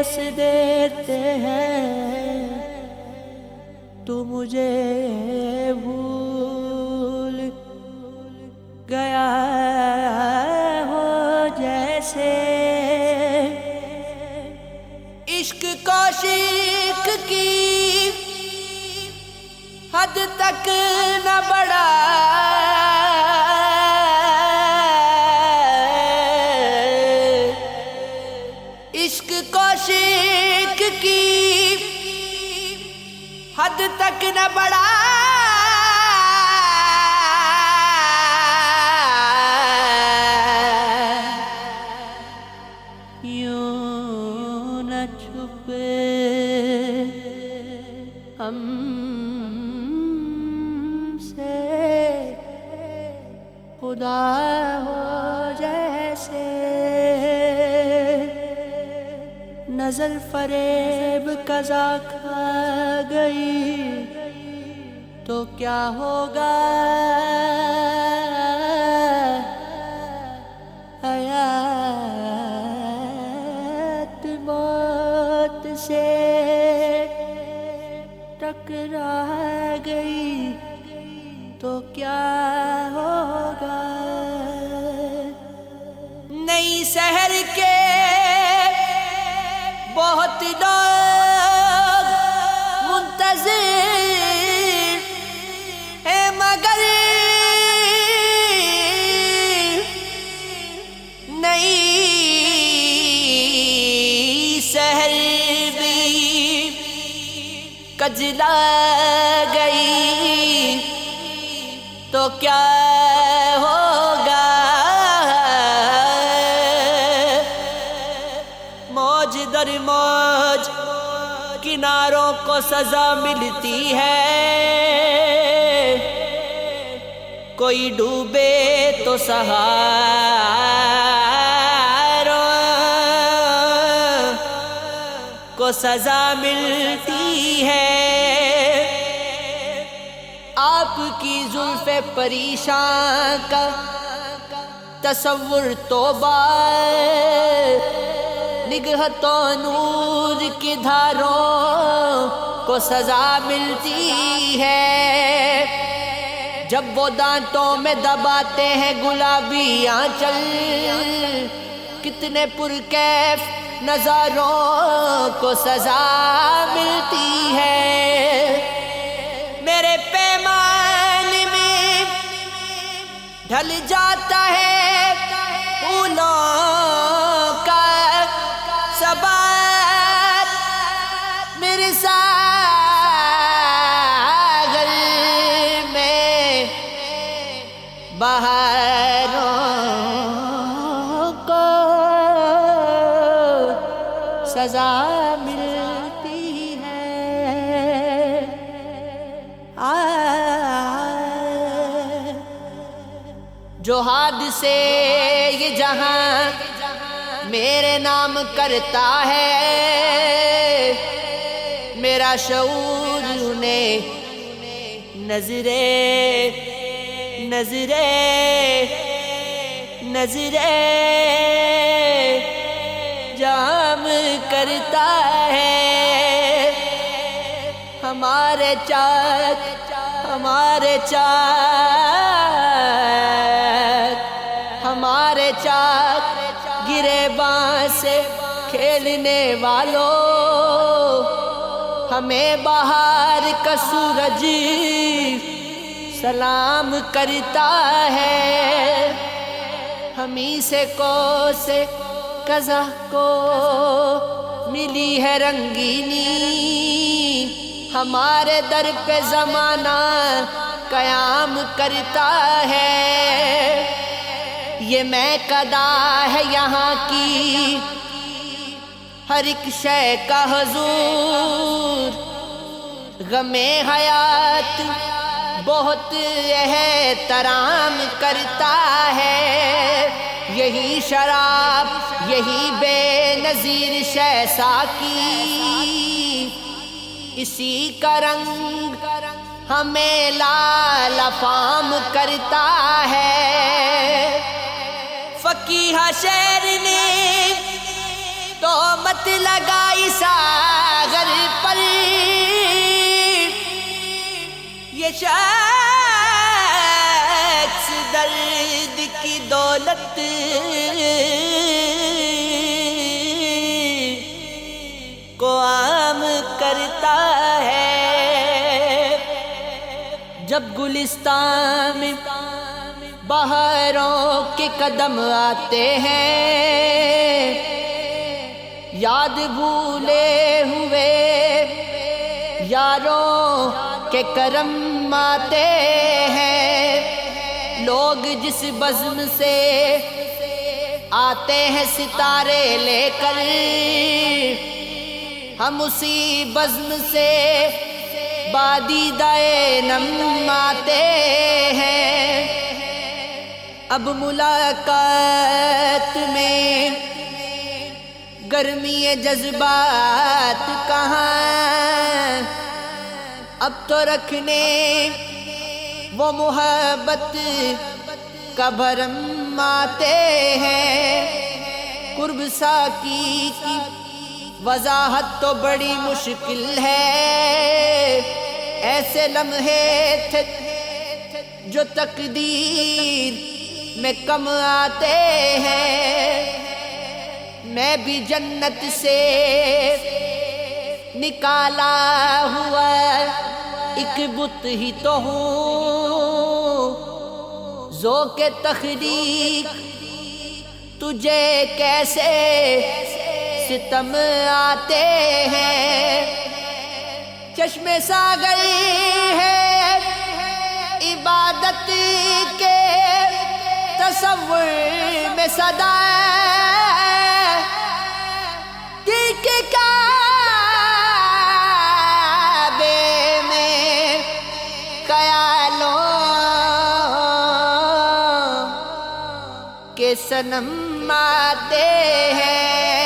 ہنس دیتے ہیں، تو مجھے بھول گیا ہو جیسے۔ عشق کو عشق کی حد تک نہ بڑھا، عشق کو عشق کی حد تک نہ بڑھا، یوں نہ چھپے ہم سے خدا ہو جیسے۔ نظر فریب قضا کھا گئی تو کیا ہوگا، حیات موت سے ٹکرا گئی تو کیا ہوگا۔ نئی شہر کے بہت لوگ منتظر ہیں، مگر نئی شہر بھی کجلا گئی تو کیا ہوگا۔ موج در موج کناروں کو سزا ملتی ہے، کوئی ڈوبے تو سہاروں کو سزا ملتی ہے۔ آپ کی زلف پریشان کا تصور توبہ، نگہتوں نور کی دھاروں کو سزا ملتی ہے۔ جب وہ دانتوں میں دباتے ہیں گلابی آنچل، کتنے پرکیف نظاروں کو سزا ملتی ہے۔ میرے پیمان میں ڈھل جاتا ہے پھولوں کا سبات، میرے ساغر میں بہاروں کو سزا ملتی ہے۔ جو حادثے یہ جہاں میرے نام کرتا ہے، میرا شعور انہیں نظریں جام کرتا ہے۔ ہمارے چاک گریباں سے کھیلنے والوں، ہمیں بہار کا سورج سلام کرتا ہے۔ ہمیں سے قضا کو ملی ہے رنگینی، ہمارے در پہ زمانہ قیام کرتا ہے۔ یہ محکدہ ہے یہاں کی ہر ایک شے کا حضور، غم حیات بہت احترام کرتا ہے۔ یہی شراب یہی بے نظیر شے ساقی، اسی کا رنگ ہمیں لال افام کرتا ہے۔ فقیہ شعر نے تو تومت لگائی ساغر پر، یہ شخص درد کی دولت کو عام کرتا ہے۔ جب گلستان میں بہاروں کے قدم آتے ہیں، یاد بھولے ہوئے یاروں کے کرم آتے ہیں۔ لوگ جس بزم سے آتے ہیں ستارے لے کر، ہم اسی بزم سے بادیدہ نم آتے ہیں۔ اب ملاقات میں گرمی جذبات کہاں، اب تو رکھنے وہ محبت کا بھرم آتے ہیں۔ قرب ساکی کی وضاحت تو بڑی مشکل ہے، ایسے لمحے تھے جو تقدیر میں کم آتے ہیں۔ میں بھی جنت سے نکالا ہوا ایک بت ہی تو ہوں، ذوق تخلیق تجھے کیسے ستم آتے ہیں۔ چشم ساغر ہے عبادت کے تصور میں صدا، دل کے کعبے میں خیالوں کے صنم آتے ہیں۔